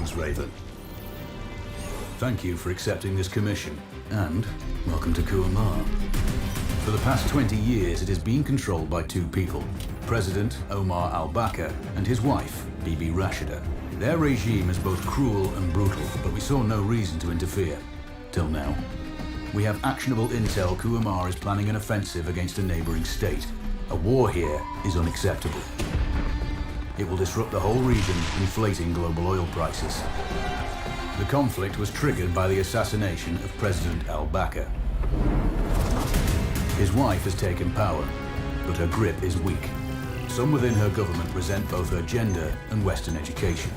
Greetings, Raven. Thank you for accepting this commission, and welcome to Kuamar. For the past 20 years, it has been controlled by two people, President Omar al-Bakr and his wife, Bibi Rashida. Their regime is both cruel and brutal, but we saw no reason to interfere. Till now. We have actionable intel Kuamar is planning an offensive against a neighboring state. A war here is unacceptable. It will disrupt the whole region, inflating global oil prices. The conflict was triggered by the assassination of President al-Bakr. His wife has taken power, but her grip is weak. Some within her government resent both her gender and Western education.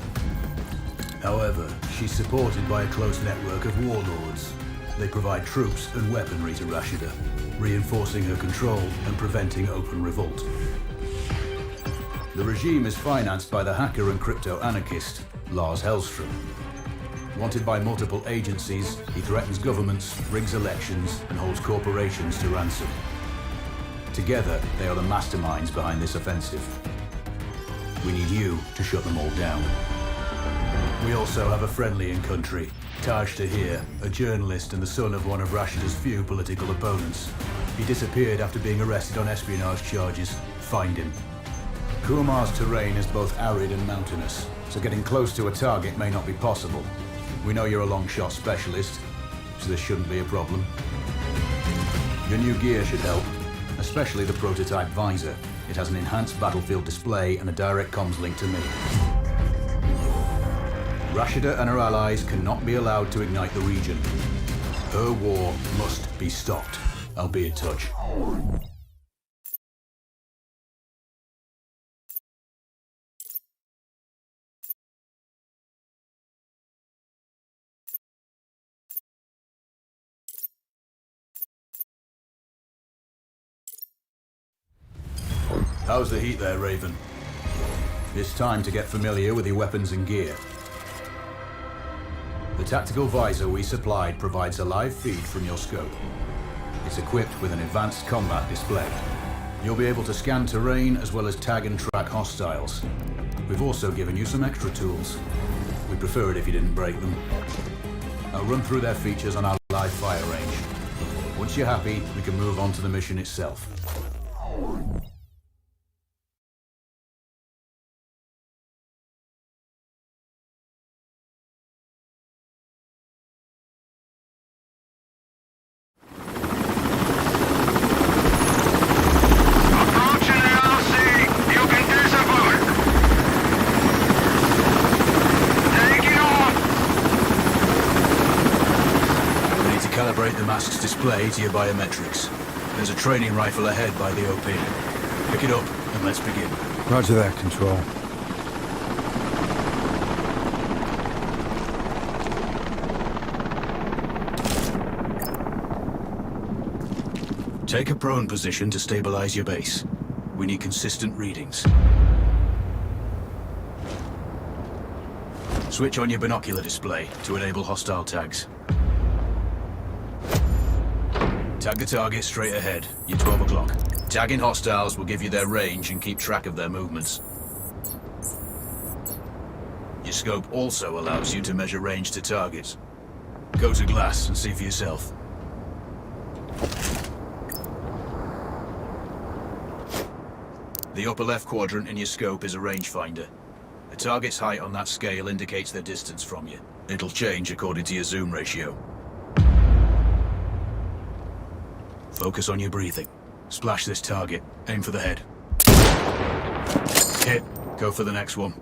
However, she's supported by a close network of warlords. They provide troops and weaponry to Rashida, reinforcing her control and preventing open revolt. The regime is financed by the hacker and crypto-anarchist, Lars Hellstrom. Wanted by multiple agencies, he threatens governments, rigs elections, and holds corporations to ransom. Together, they are the masterminds behind this offensive. We need you to shut them all down. We also have a friendly in country, Taj Tahir, a journalist and the son of one of Rashida's few political opponents. He disappeared after being arrested on espionage charges. Find him. Kuamar's terrain is both arid and mountainous, so getting close to a target may not be possible. We know you're a long shot specialist, so this shouldn't be a problem. Your new gear should help, especially the prototype visor. It has an enhanced battlefield display and a direct comms link to me. Rashida and her allies cannot be allowed to ignite the region. Her war must be stopped. I'll be in touch. How's the heat there, Raven? It's time to get familiar with your weapons and gear. The tactical visor we supplied provides a live feed from your scope. It's equipped with an advanced combat display. You'll be able to scan terrain as well as tag and track hostiles. We've also given you some extra tools. We'd prefer it if you didn't break them. I'll run through their features on our live fire range. Once you're happy, we can move on to the mission itself. Calibrate the mask's display to your biometrics. There's a training rifle ahead by the OP. Pick it up and let's begin. Roger that, Control. Take a prone position to stabilize your base. We need consistent readings. Switch on your binocular display to enable hostile tags. Tag the target straight ahead. You're 12 o'clock. Tagging hostiles will give you their range and keep track of their movements. Your scope also allows you to measure range to targets. Go to glass and see for yourself. The upper left quadrant in your scope is a rangefinder. The target's height on that scale indicates their distance from you. It'll change according to your zoom ratio. Focus on your breathing. Splash this target. Aim for the head. Hit. Go for the next one.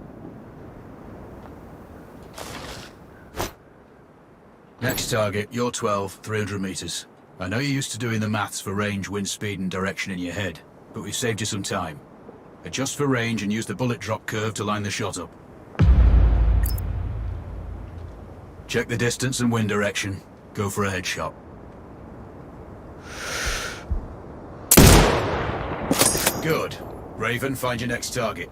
Next target, you're 12, 300 meters. I know you're used to doing the maths for range, wind speed and direction in your head, but we've saved you some time. Adjust for range and use the bullet drop curve to line the shot up. Check the distance and wind direction. Go for a headshot. Good. Raven, find your next target.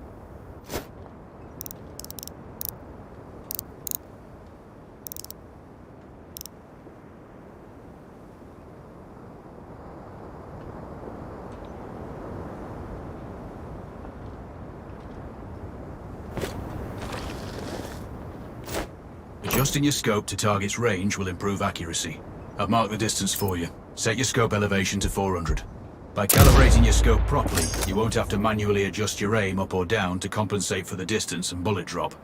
Adjusting your scope to target's range will improve accuracy. I've marked the distance for you. Set your scope elevation to 400. By calibrating your scope properly, you won't have to manually adjust your aim up or down to compensate for the distance and bullet drop.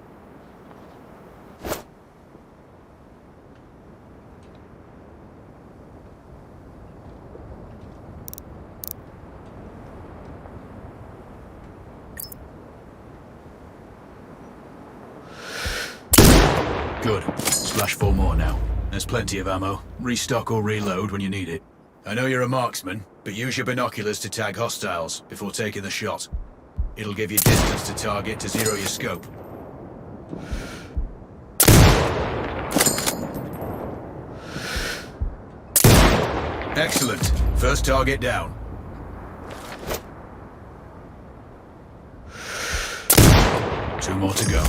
Good. Splash 4 more now. There's plenty of ammo. Restock or reload when you need it. I know you're a marksman, but use your binoculars to tag hostiles before taking the shot. It'll give you distance to target to zero your scope. Excellent. First target down. Two more to go.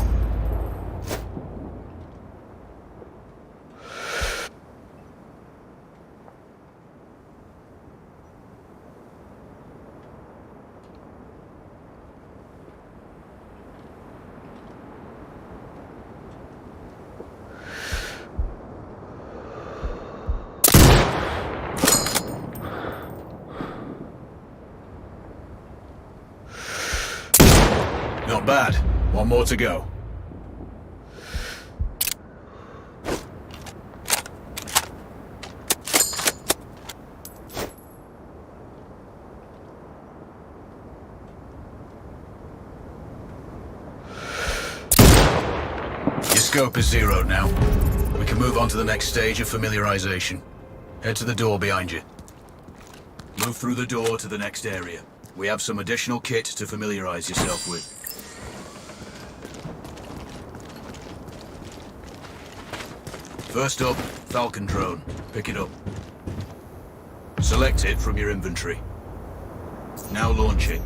Not bad. One more to go. Your scope is zeroed now. We can move on to the next stage of familiarization. Head to the door behind you. Move through the door to the next area. We have some additional kit to familiarize yourself with. First up, Falcon drone. Pick it up. Select it from your inventory. Now launch it.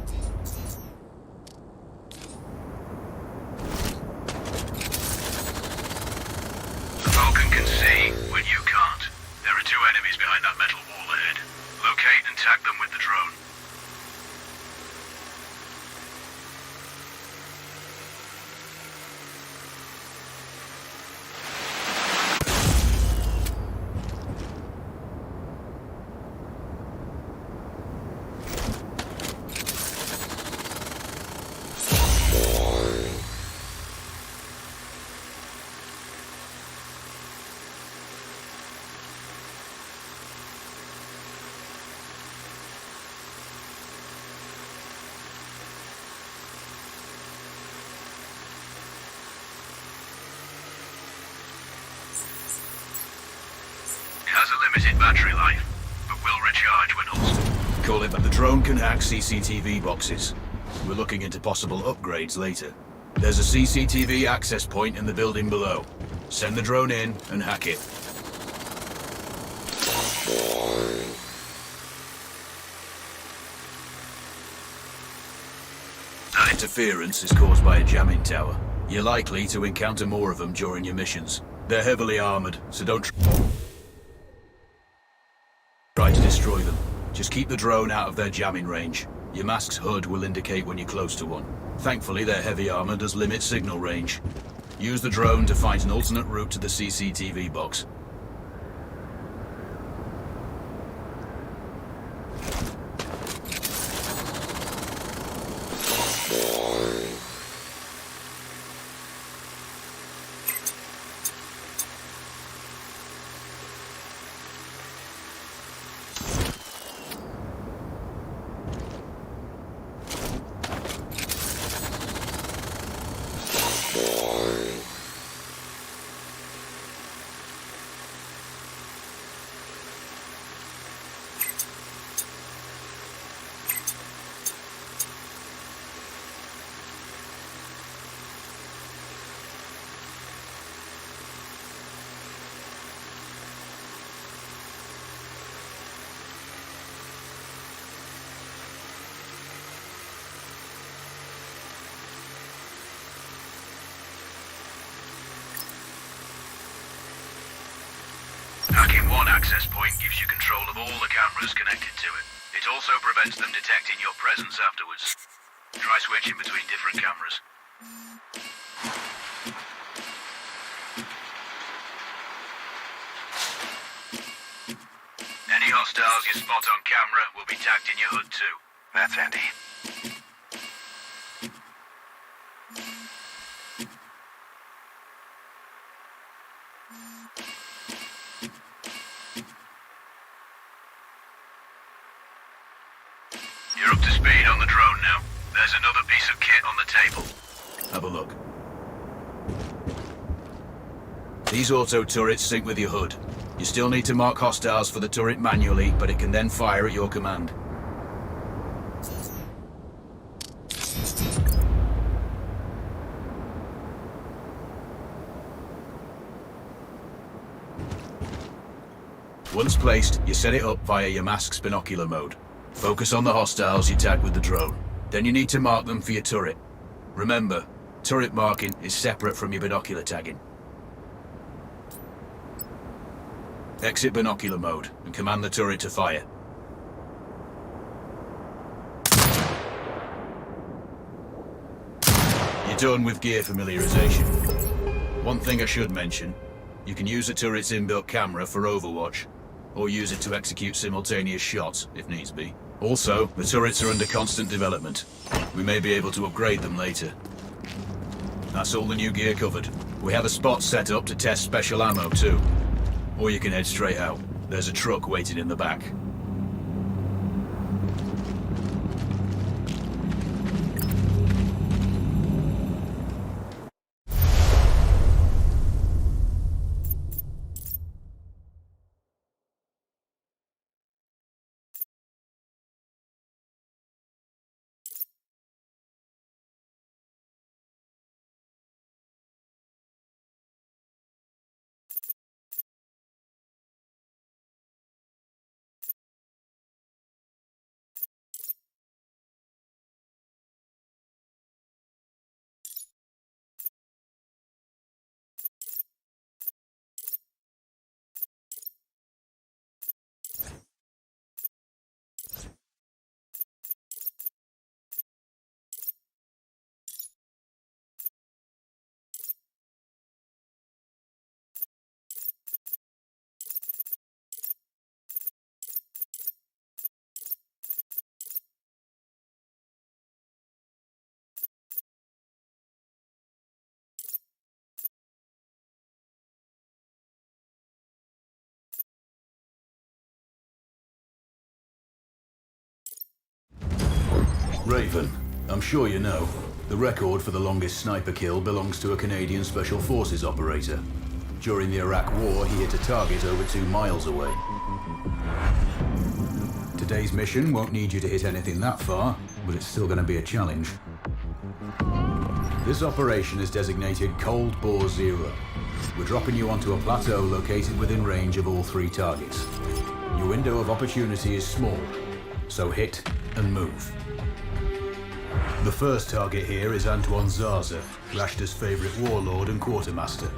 The Falcon can see when you can't. There are two enemies behind that metal wall ahead. Locate and tag them with the drone. It has a limited battery life, but will recharge when holstered. Call it, but the drone can hack CCTV boxes. We're looking into possible upgrades later. There's a CCTV access point in the building below. Send the drone in and hack it. That interference is caused by a jamming tower. You're likely to encounter more of them during your missions. They're heavily armored, so don't try to destroy them. Just keep the drone out of their jamming range. Your mask's HUD will indicate when you're close to one. Thankfully, their heavy armor does limit signal range. Use the drone to find an alternate route to the CCTV box. Hacking one access point gives you control of all the cameras connected to it. It also prevents them detecting your presence afterwards. Try switching between different cameras. hostiles you spot on camera will be tagged in your HUD too. That's handy. You're up to speed on the drone now. There's another piece of kit on the table. Have a look. These auto turrets sync with your HUD. You still need to mark hostiles for the turret manually, but it can then fire at your command. Once placed, you set it up via your mask's binocular mode. Focus on the hostiles you tag with the drone. Then you need to mark them for your turret. Remember, turret marking is separate from your binocular tagging. Exit binocular mode and command the turret to fire. You're done with gear familiarization. One thing I should mention, you can use a turret's inbuilt camera for overwatch, or use it to execute simultaneous shots, if needs be. Also, the turrets are under constant development. We may be able to upgrade them later. That's all the new gear covered. We have a spot set up to test special ammo too. Or you can head straight out. There's a truck waiting in the back. Raven, I'm sure you know, the record for the longest sniper kill belongs to a Canadian Special Forces operator. During the Iraq War, he hit a target over 2 miles away. Today's mission won't need you to hit anything that far, but it's still going to be a challenge. This operation is designated Cold Bore Zero. We're dropping you onto a plateau located within range of all 3 targets. Your window of opportunity is small, so hit and move. The first target here is Antoine Zaza, Rashta's favorite warlord and quartermaster.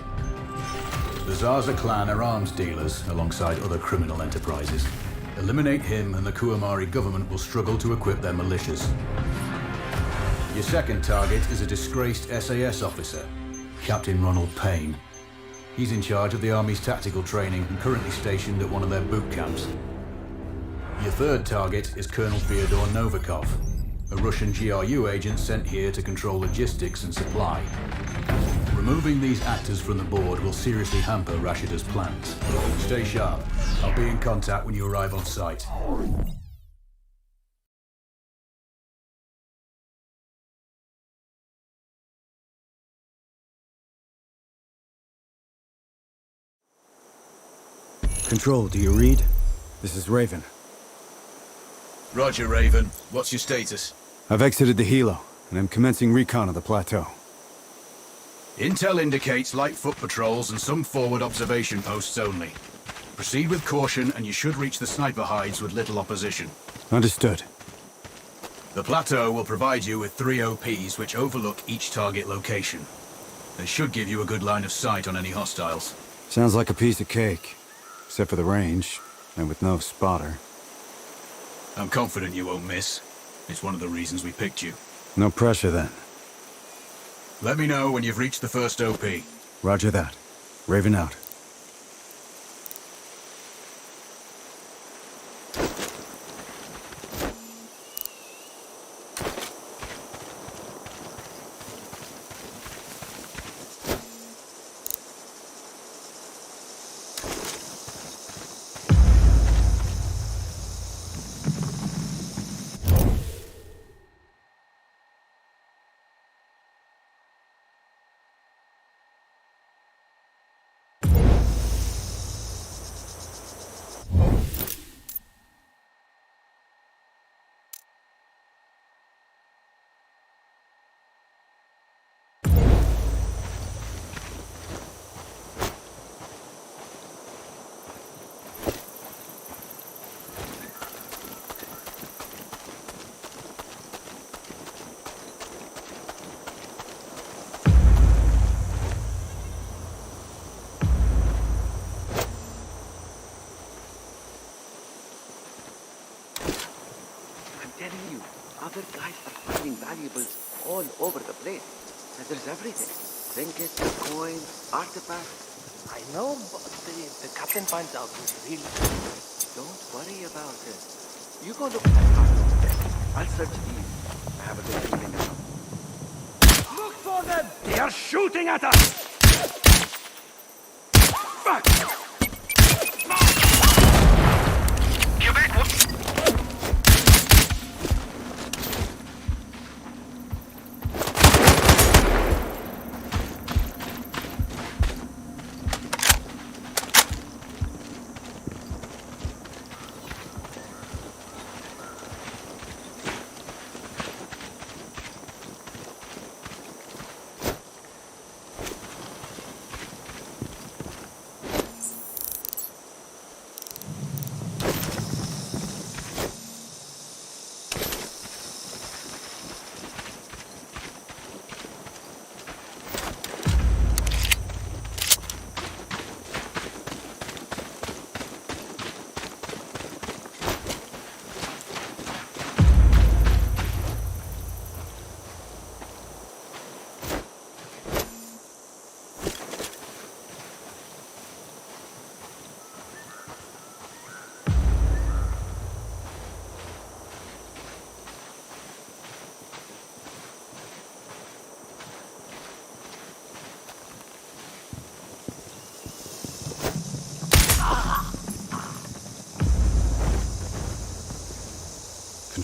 The Zaza clan are arms dealers alongside other criminal enterprises. Eliminate him and the Kuamari government will struggle to equip their militias. Your second target is a disgraced SAS officer, Captain Ronald Payne. He's in charge of the Army's tactical training and currently stationed at one of their boot camps. Your third target is Colonel Fyodor Novikov, a Russian GRU agent sent here to control logistics and supply. Removing these actors from the board will seriously hamper Rashida's plans. Stay sharp. I'll be in contact when you arrive on site. Control, do you read? This is Raven. Roger, Raven. What's your status? I've exited the helo, and I'm commencing recon of the plateau. Intel indicates light foot patrols and some forward observation posts only. Proceed with caution and you should reach the sniper hides with little opposition. Understood. The plateau will provide you with 3 OPs which overlook each target location. They should give you a good line of sight on any hostiles. Sounds like a piece of cake. Except for the range, and with no spotter. I'm confident you won't miss. It's one of the reasons we picked you. No pressure then. Let me know when you've reached the first OP. Roger that. Raven out. telling you, other guys are finding valuables all over the place. And there's everything. Trinkets, coins, artifacts. I know, but the captain finds out who's really... Don't worry about it. You go look at that cargo there. I'll search these. I have a good feeling about it. Look for them! They are shooting at us! Fuck! Quebec, what?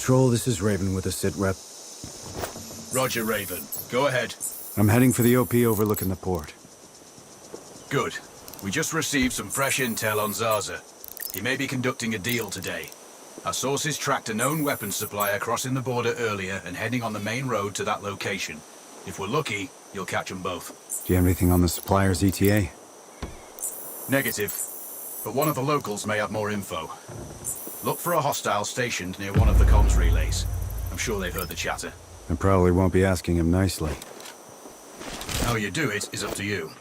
Control, this is Raven with a sit rep. Roger, Raven. Go ahead. I'm heading for the OP overlooking the port. Good. We just received some fresh intel on Zaza. He may be conducting a deal today. Our sources tracked a known weapons supplier crossing the border earlier and heading on the main road to that location. If we're lucky, you'll catch them both. Do you have anything on the supplier's ETA? Negative. But one of the locals may have more info. Look for a hostile stationed near one of the comms relays. I'm sure they've heard the chatter. I probably won't be asking him nicely. How you do it is up to you.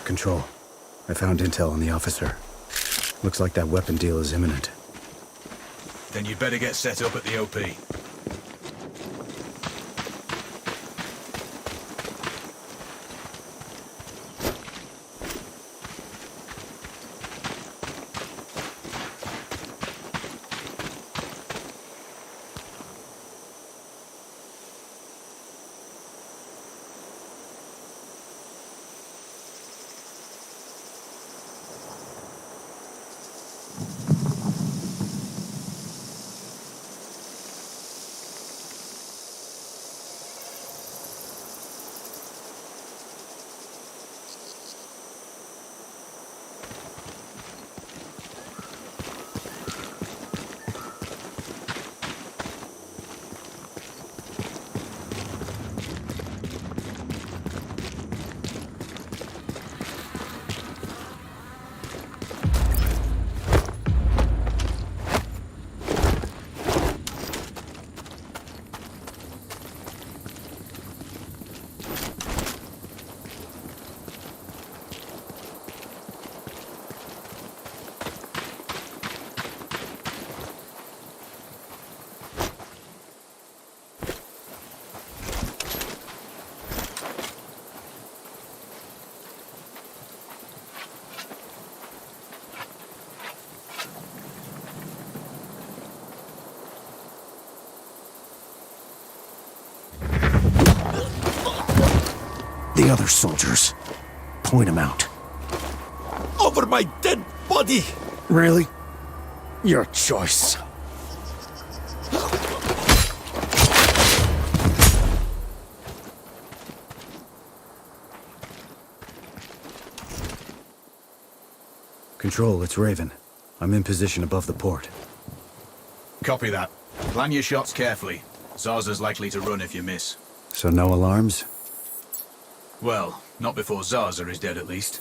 Control. I found intel on the officer. Looks like that weapon deal is imminent. Then you'd better get set up at the OP. The other soldiers. Point them out. Over my dead body! Really? Your choice. Control, it's Raven. I'm in position above the port. Copy that. Plan your shots carefully. Zaza's likely to run if you miss. So no alarms? Well, not before Zaza is dead at least.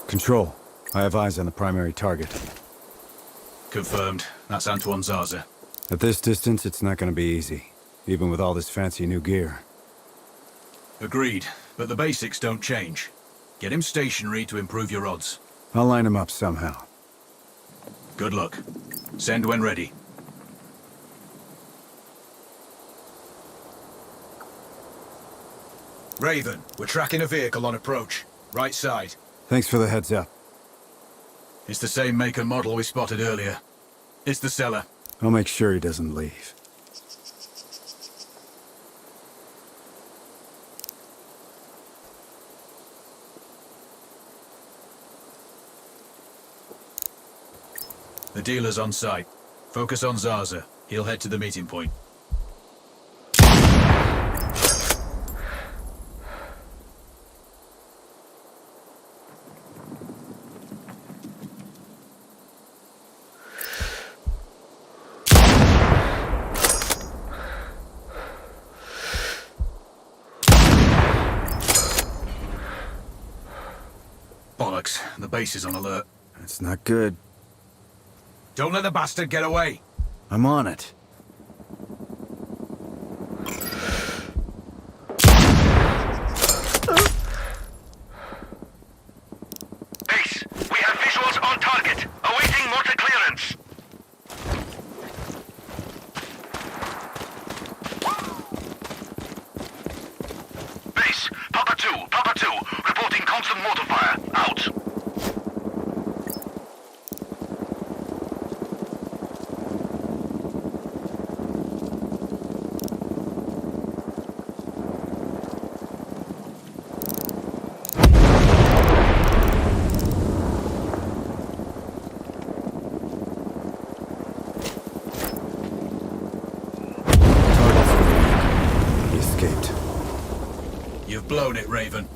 Control, I have eyes on the primary target. Confirmed. That's Antoine Zaza. At this distance, it's not going to be easy, even with all this fancy new gear. Agreed, but the basics don't change. Get him stationary to improve your odds. I'll line him up somehow. Good luck. Send when ready. Raven, we're tracking a vehicle on approach. Right side. Thanks for the heads up. It's the same make and model we spotted earlier. It's the seller. I'll make sure he doesn't leave. The dealer's on site. Focus on Zaza. He'll head to the meeting point. Bollocks. The base is on alert. That's not good. Don't let the bastard get away! I'm on it. Base, we have visuals on target. Awaiting mortar clearance. Base, Papa 2, reporting constant mortar fire. Out. He escaped. You've blown it, Raven.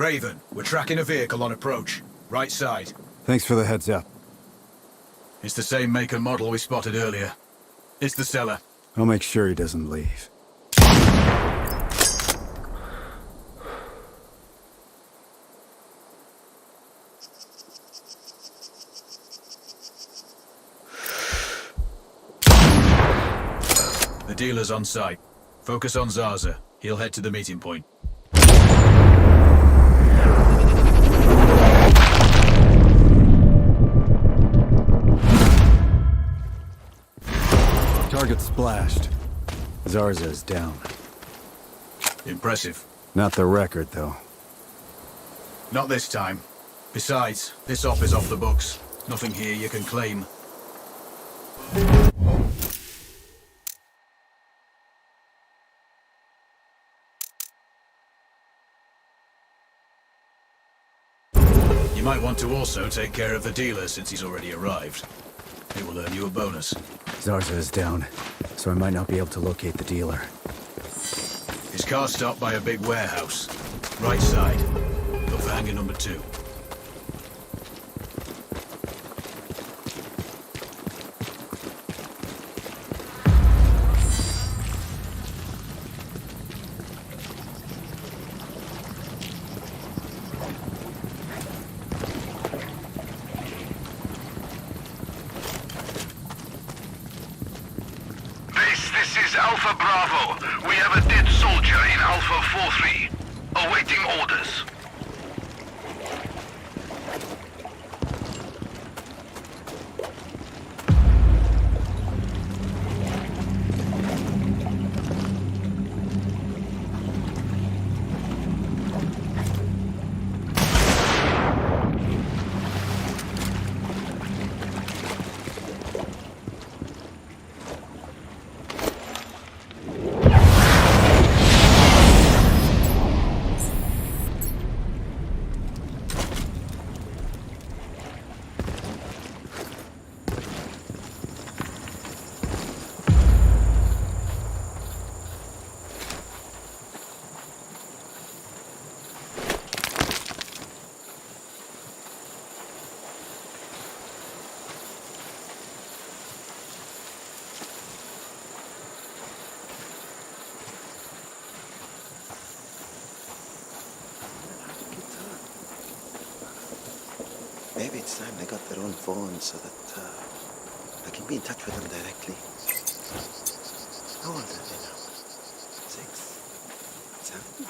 Raven, we're tracking a vehicle on approach. Right side. Thanks for the heads up. It's the same make and model we spotted earlier. It's the seller. I'll make sure he doesn't leave. The dealer's on site. Focus on Zaza. He'll head to the meeting point. Target splashed. Zarza is down. Impressive. Not the record, though. Not this time. Besides, this op is off the books. Nothing here you can claim. You might want to also take care of the dealer since he's already arrived. It will earn you a bonus. Zarza is down, so I might not be able to locate the dealer. His car's stopped by a big warehouse. Right side. Look for hangar number 2. This is Alpha Bravo. We have a dead soldier in Alpha 4-3. Awaiting orders. Maybe it's time they got their own phones so that I can be in touch with them directly. How old are they now? 6? 7?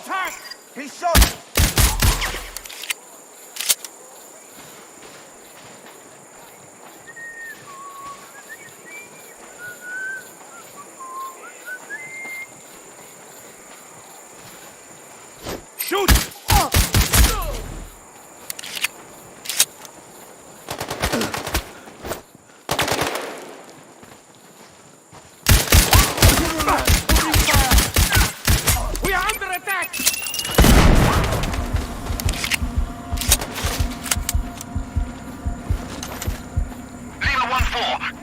attack! He's shot! Shoot! We are under attack! Lima 1-4.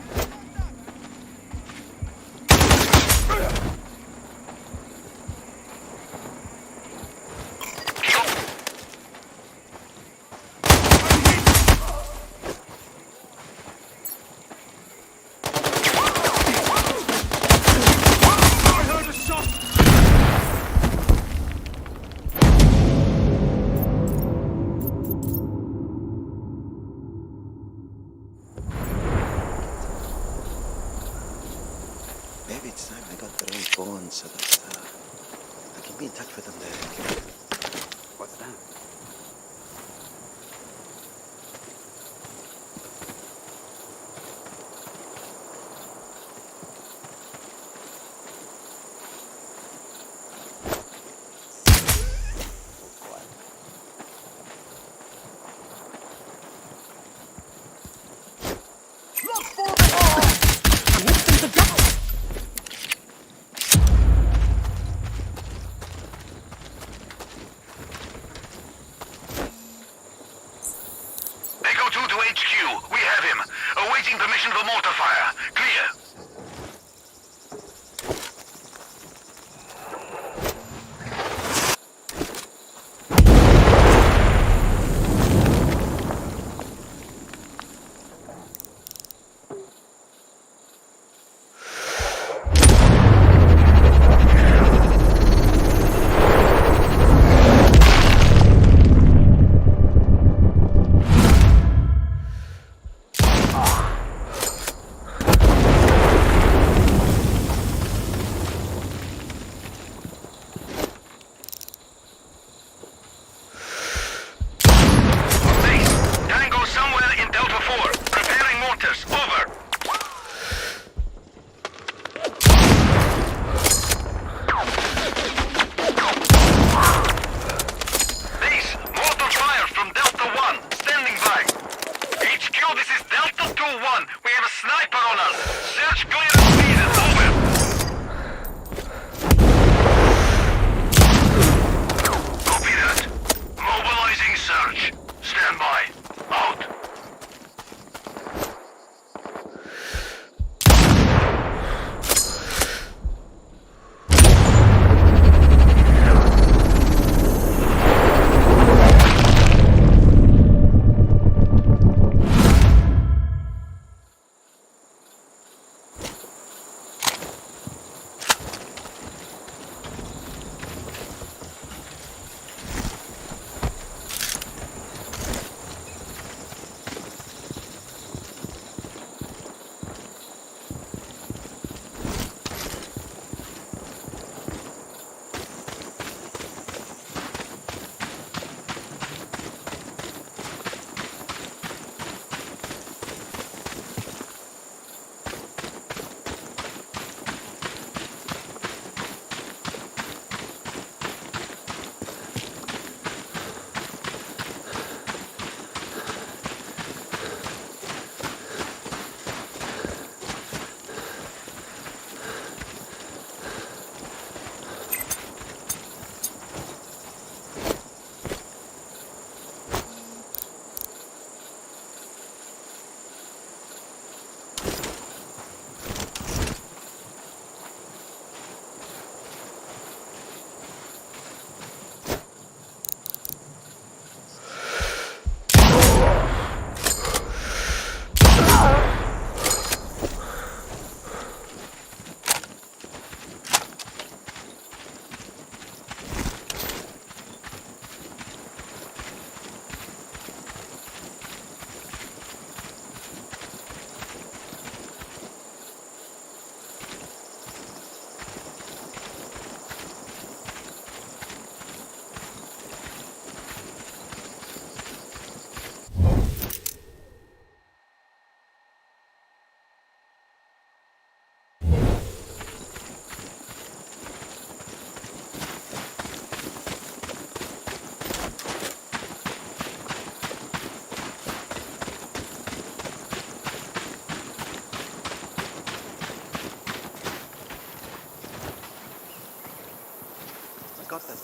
I heard a shot! Maybe it's time they got their own phones so that I can be in touch with them directly. What's that? Look for the ball! Listen to go! Echo 2 to HQ. We have him. Awaiting permission for mortar fire. Clear.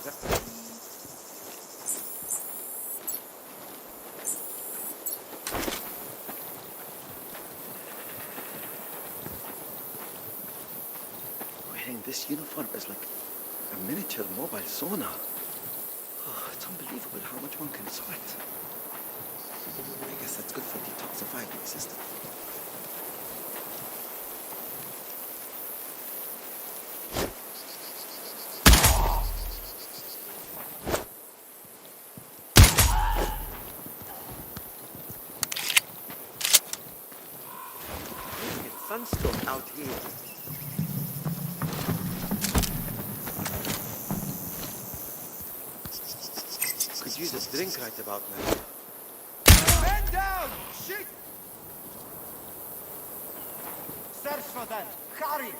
Wearing this uniform is like a miniature mobile sonar. Oh, it's unbelievable how much one can sweat. I guess that's good for detoxifying the system. It's sunstroke out here. Could use a drink right about now. Men down! Shit! Search for them! Hurry!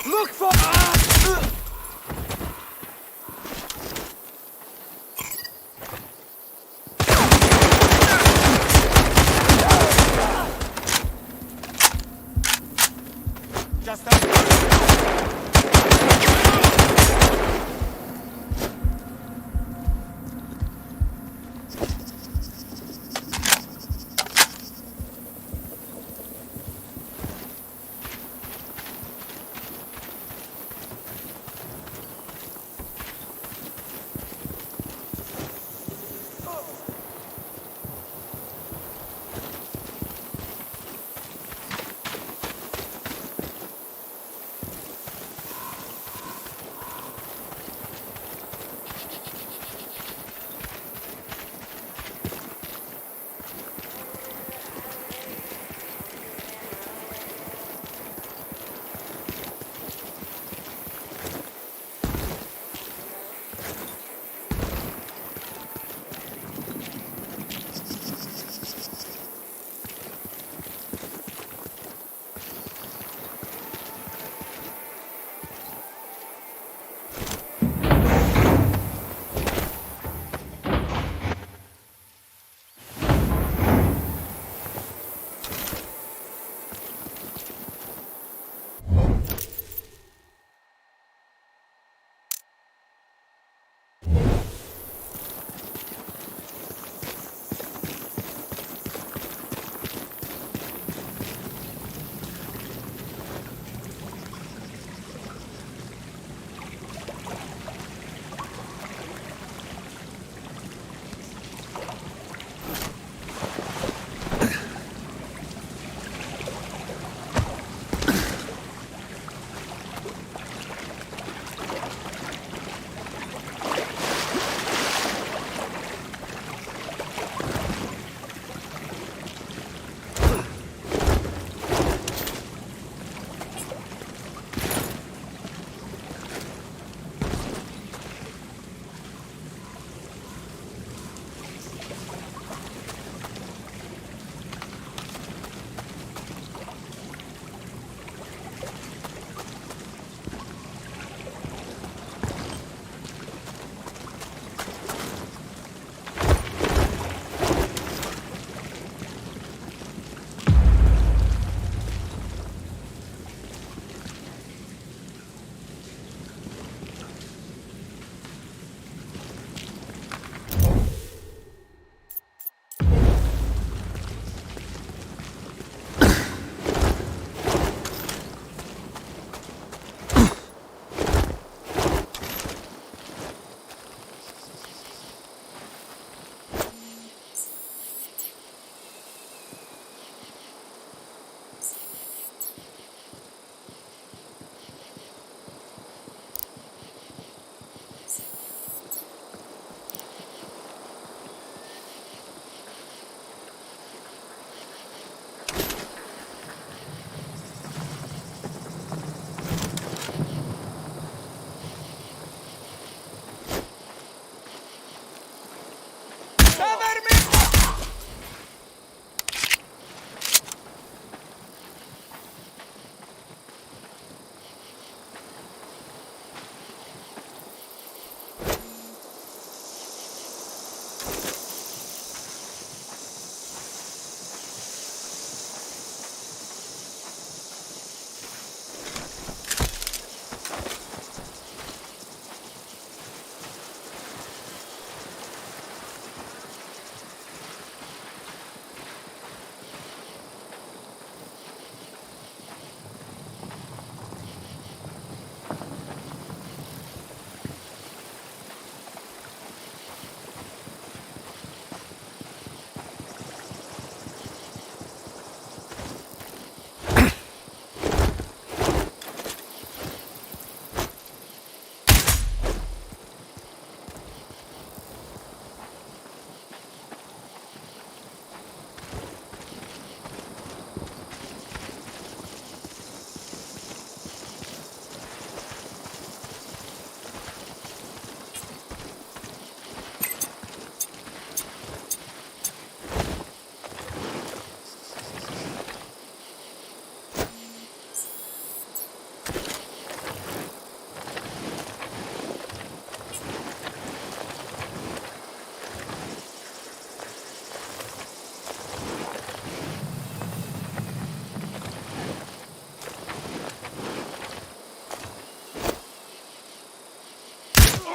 Look for... Just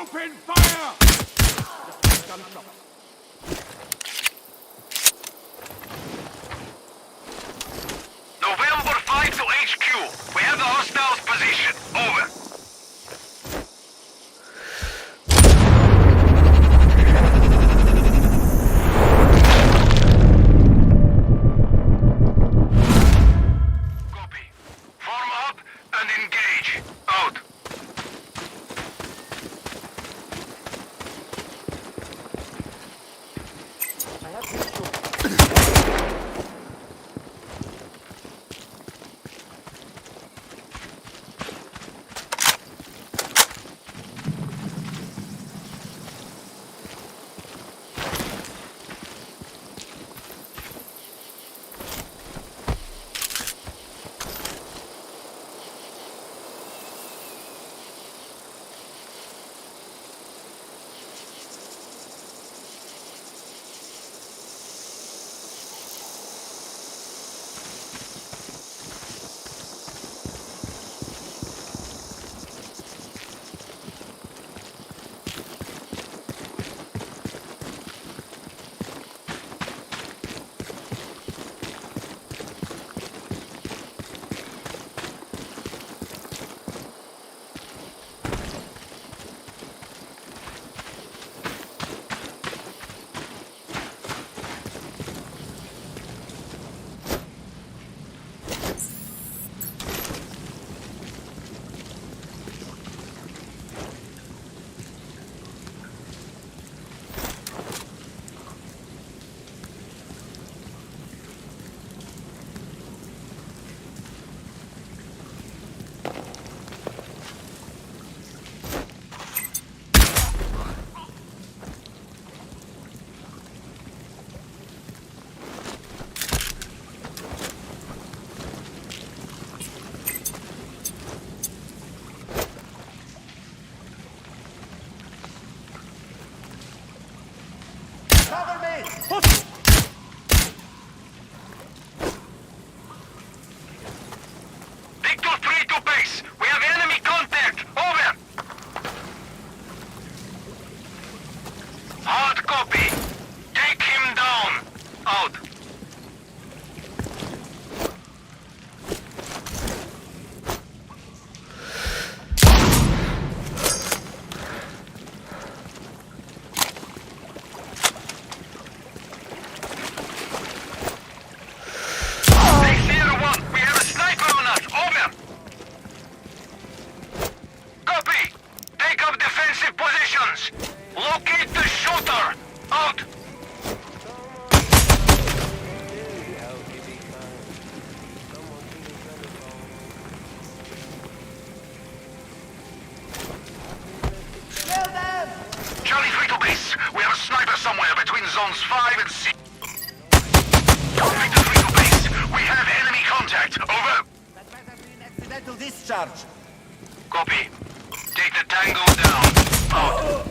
Open fire! November 5 to HQ. We have the hostiles position. Over. Copy. Form up and engage. Out. Cover me! Victor 3 to base. We have enemy contact. Over. Hard copy. Take him down. Out. Take Sierra 1. We have a sniper on us. Over. Copy. Take up defensive positions. Locate the shooter. Out. Kill them! Charlie 3 to base. We have a sniper somewhere between zones 5 and 6. Victor 3 to base. We have enemy contact. Over. That might have been an accidental discharge. Copy. Take the tango down. Out.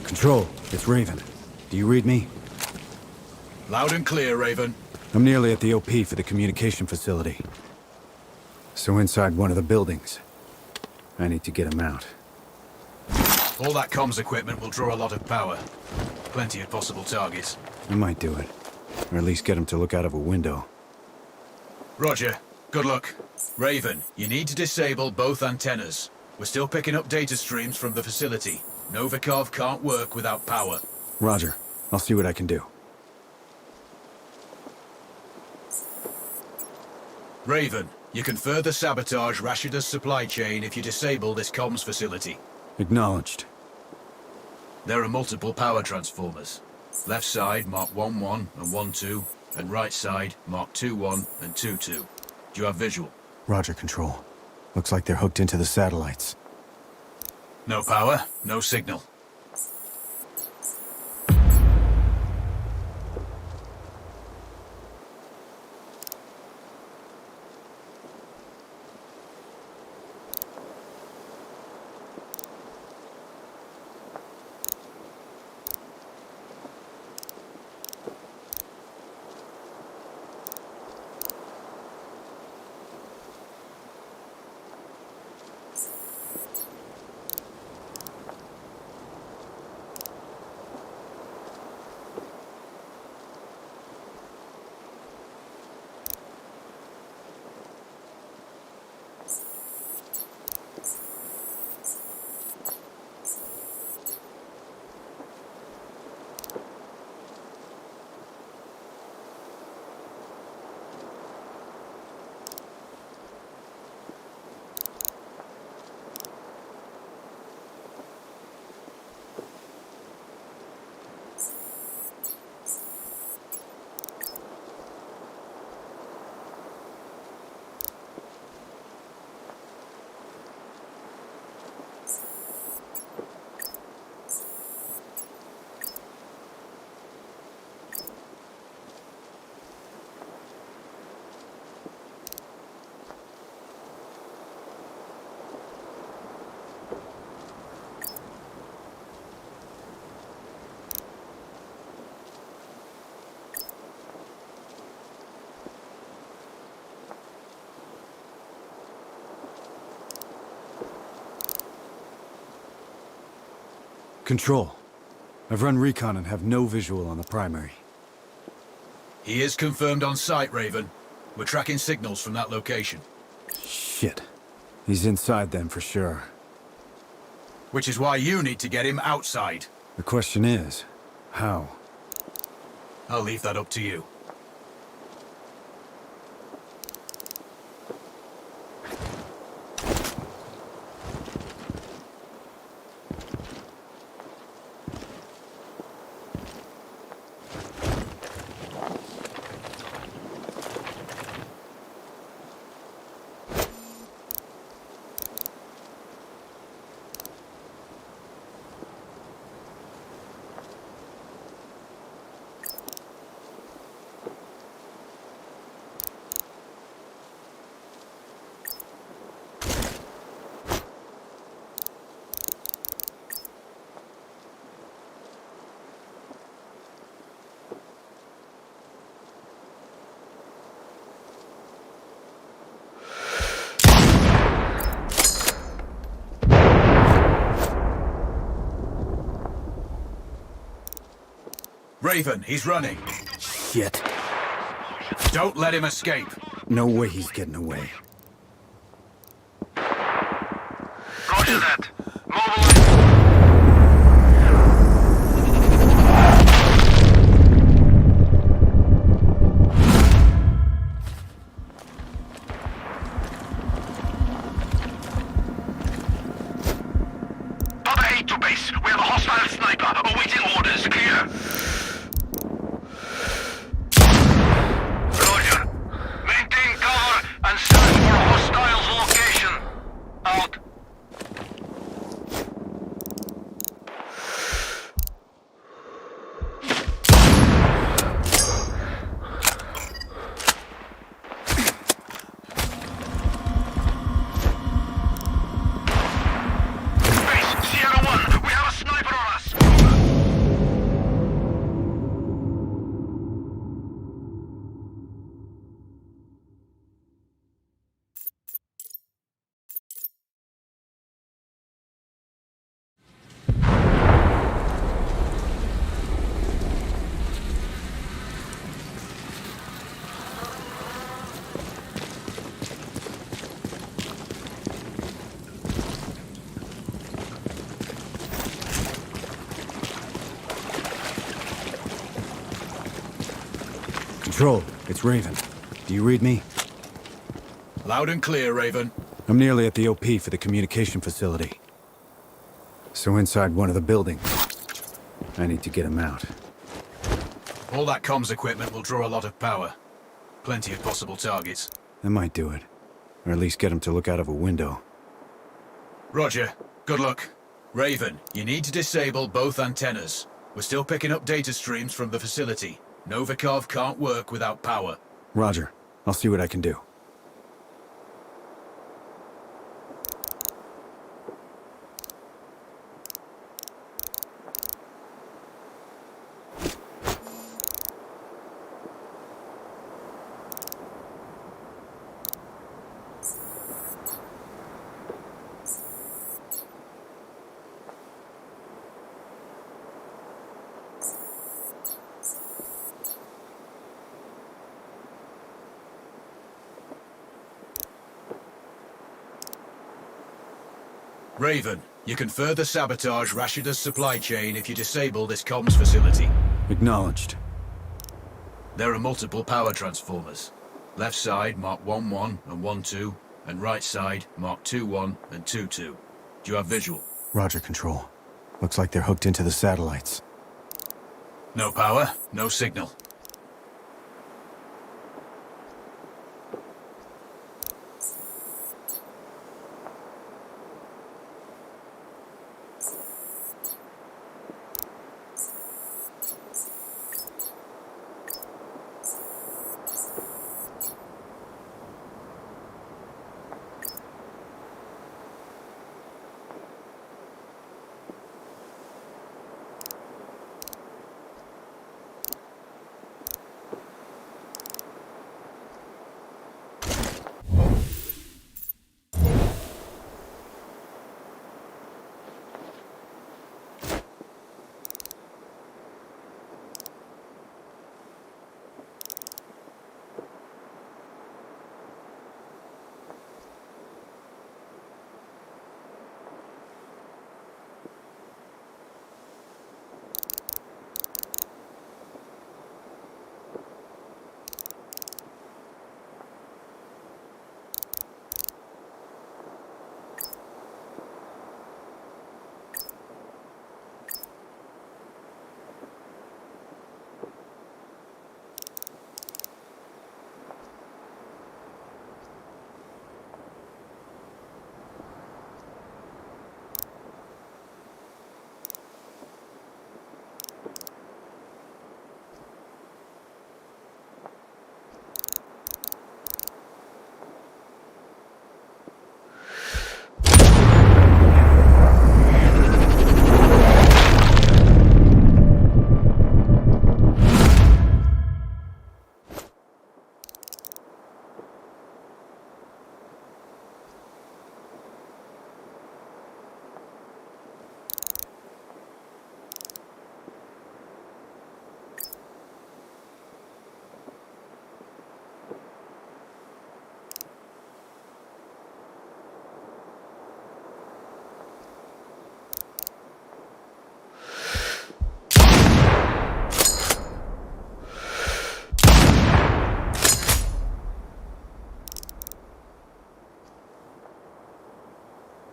Control, it's Raven. Do you read me? Loud and clear, Raven. I'm nearly at the OP for the communication facility. So inside one of the buildings. I need to get him out. All that comms equipment will draw a lot of power. Plenty of possible targets. I might do it. Or at least get him to look out of a window. Roger. Good luck. Raven, you need to disable both antennas. We're still picking up data streams from the facility. Novikov can't work without power. Roger. I'll see what I can do. Raven, you can further sabotage Rashida's supply chain if you disable this comms facility. Acknowledged. There are multiple power transformers. Left side mark 1-1 and 1-2, and right side mark 2-1 and 2-2. Do you have visual? Roger, Control. Looks like they're hooked into the satellites. No power, no signal. Control. I've run recon and have no visual on the primary. He is confirmed on site, Raven. We're tracking signals from that location. Shit. He's inside then for sure. Which is why you need to get him outside. The question is, how? I'll leave that up to you. Raven, he's running. Shit. Don't let him escape. No way he's getting away. Roger that. Mobilize. Other 8 to base. We have a hostile sniper awaiting orders. Clear. Roger. Maintain cover and search for a hostile's location. Out. Base, Sierra 1, we have a sniper on us. Control, it's Raven. Do you read me? Loud and clear, Raven. I'm nearly at the OP for the communication facility. So inside one of the buildings. I need to get him out. All that comms equipment will draw a lot of power. Plenty of possible targets. That might do it. Or at least get him to look out of a window. Roger. Good luck. Raven, you need to disable both antennas. We're still picking up data streams from the facility. Novikov can't work without power. Roger. I'll see what I can do. Raven, you can further sabotage Rashida's supply chain if you disable this comms facility. Acknowledged. There are multiple power transformers. Left side mark 1-1 and 1-2, and right side mark 2-1 and 2-2. Do you have visual? Roger, Control. Looks like they're hooked into the satellites. No power, no signal.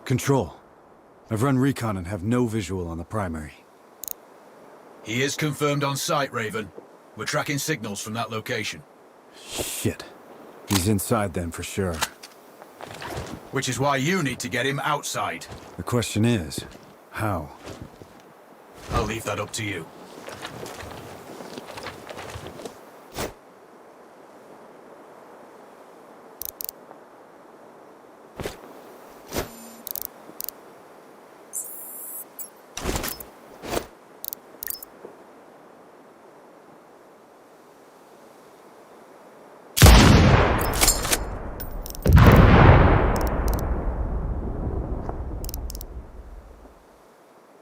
Control. I've run recon and have no visual on the primary. He is confirmed on site, Raven. We're tracking signals from that location. Shit. He's inside then for sure. Which is why you need to get him outside. The question is, how? I'll leave that up to you.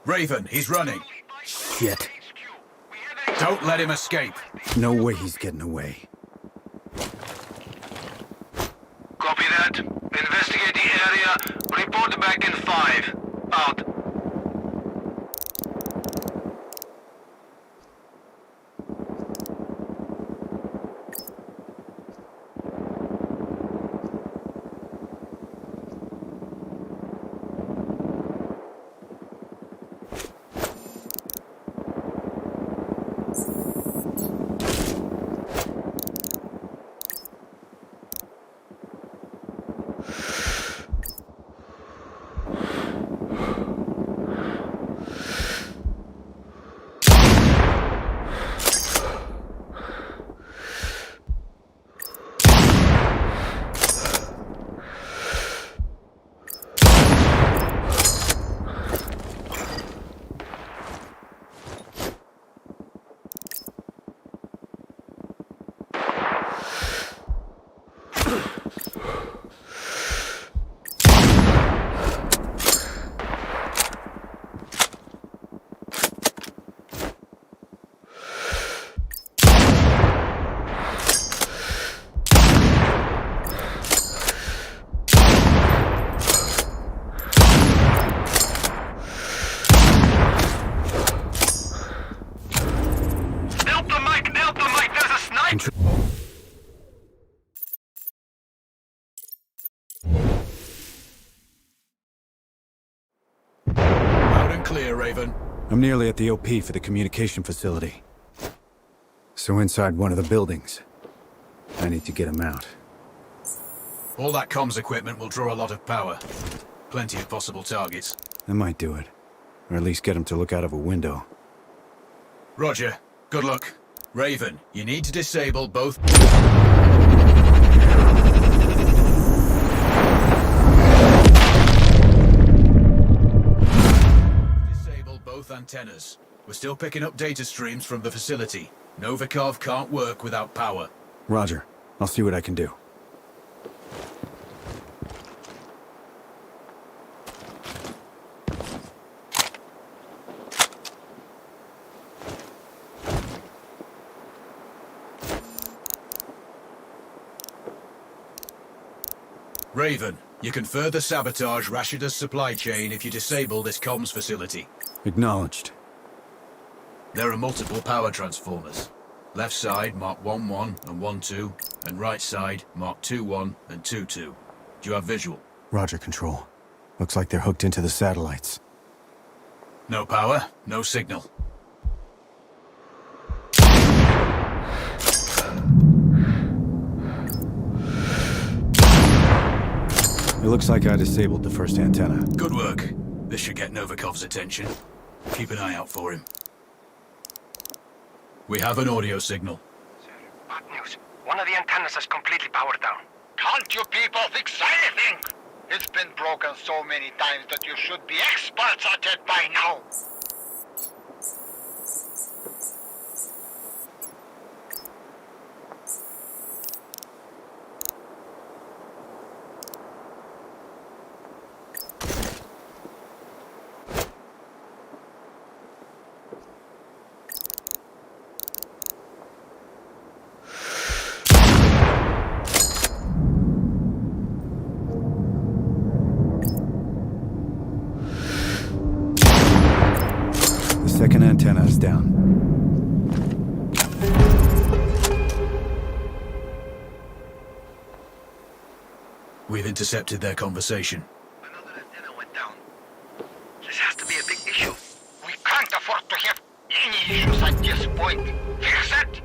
Raven, he's running. Shit. Don't let him escape. No way he's getting away. Copy that. Investigate the area. Report back in 5. Out. Loud and clear, Raven. I'm nearly at the OP for the communication facility. So inside one of the buildings. I need to get him out. All that comms equipment will draw a lot of power. Plenty of possible targets. That might do it. Or at least get him to look out of a window. Roger. Good luck. Raven, you need to disable both... Disable both antennas. We're still picking up data streams from the facility. Novikov can't work without power. Roger. I'll see what I can do. Raven, you can further sabotage Rashida's supply chain if you disable this comms facility. Acknowledged. There are multiple power transformers. Left side mark 1-1 and 1-2, and right side mark 2-1 and 2-2. Do you have visual? Roger, Control. Looks like they're hooked into the satellites. No power, no signal. It looks like I disabled the first antenna. Good work. This should get Novikov's attention. Keep an eye out for him. We have an audio signal. Bad news. One of the antennas is completely powered down. Can't you people fix anything? It's been broken so many times that you should be experts at it by now. Second antenna is down. We've intercepted their conversation. Another antenna went down. issues at this point. Fix it!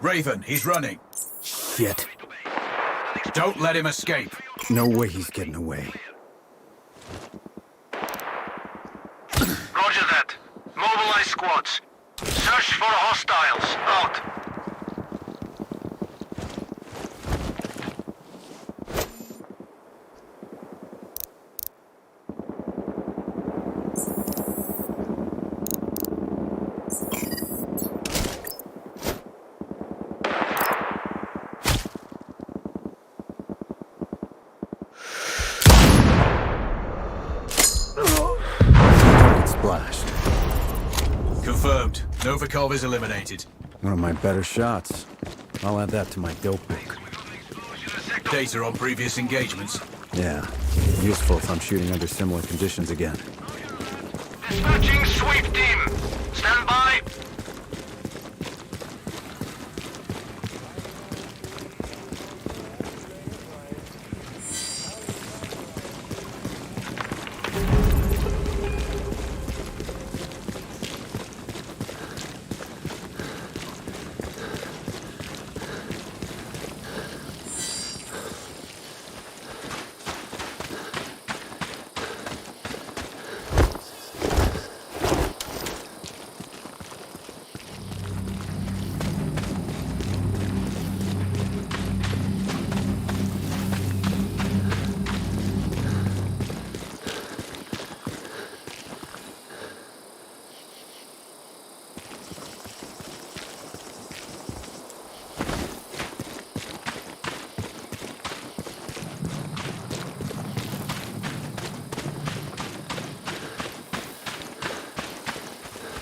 Raven, he's running. Shit. Don't let him escape. No way he's getting away. Roger that. Mobilize squads. Search for hostiles. Out. Splashed. Confirmed. Novikov is eliminated. One of my better shots. I'll add that to my dope book. Data on previous engagements. Yeah, useful if I'm shooting under similar conditions again. Dispatching sweep team. Stand by.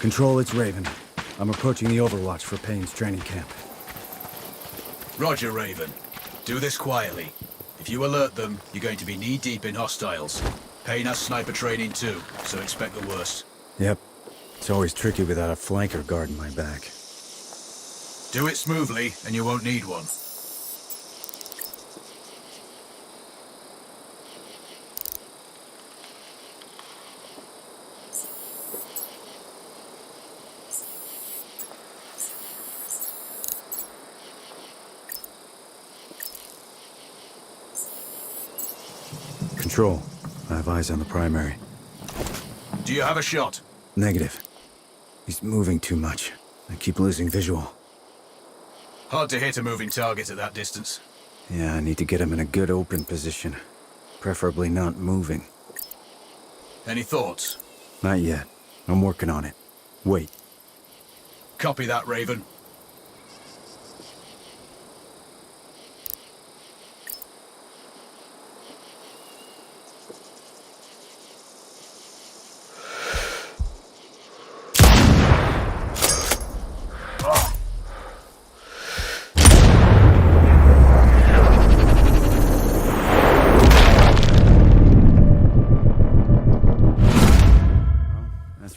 Control, it's Raven. I'm approaching the Overwatch for Payne's training camp. Roger, Raven. Do this quietly. If you alert them, you're going to be knee-deep in hostiles. Payne has sniper training too, so expect the worst. Yep. It's always tricky without a flanker guarding my back. Do it smoothly, and you won't need one. Control. I have eyes on the primary. Do you have a shot? Negative. He's moving too much. I keep losing visual. Hard to hit a moving target at that distance. Yeah, I need to get him in a good open position. Preferably not moving. Any thoughts? Not yet. I'm working on it. Wait. Copy that, Raven.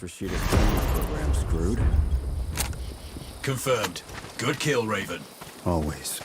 Shooter's program screwed. Confirmed. Good kill, Raven. Always.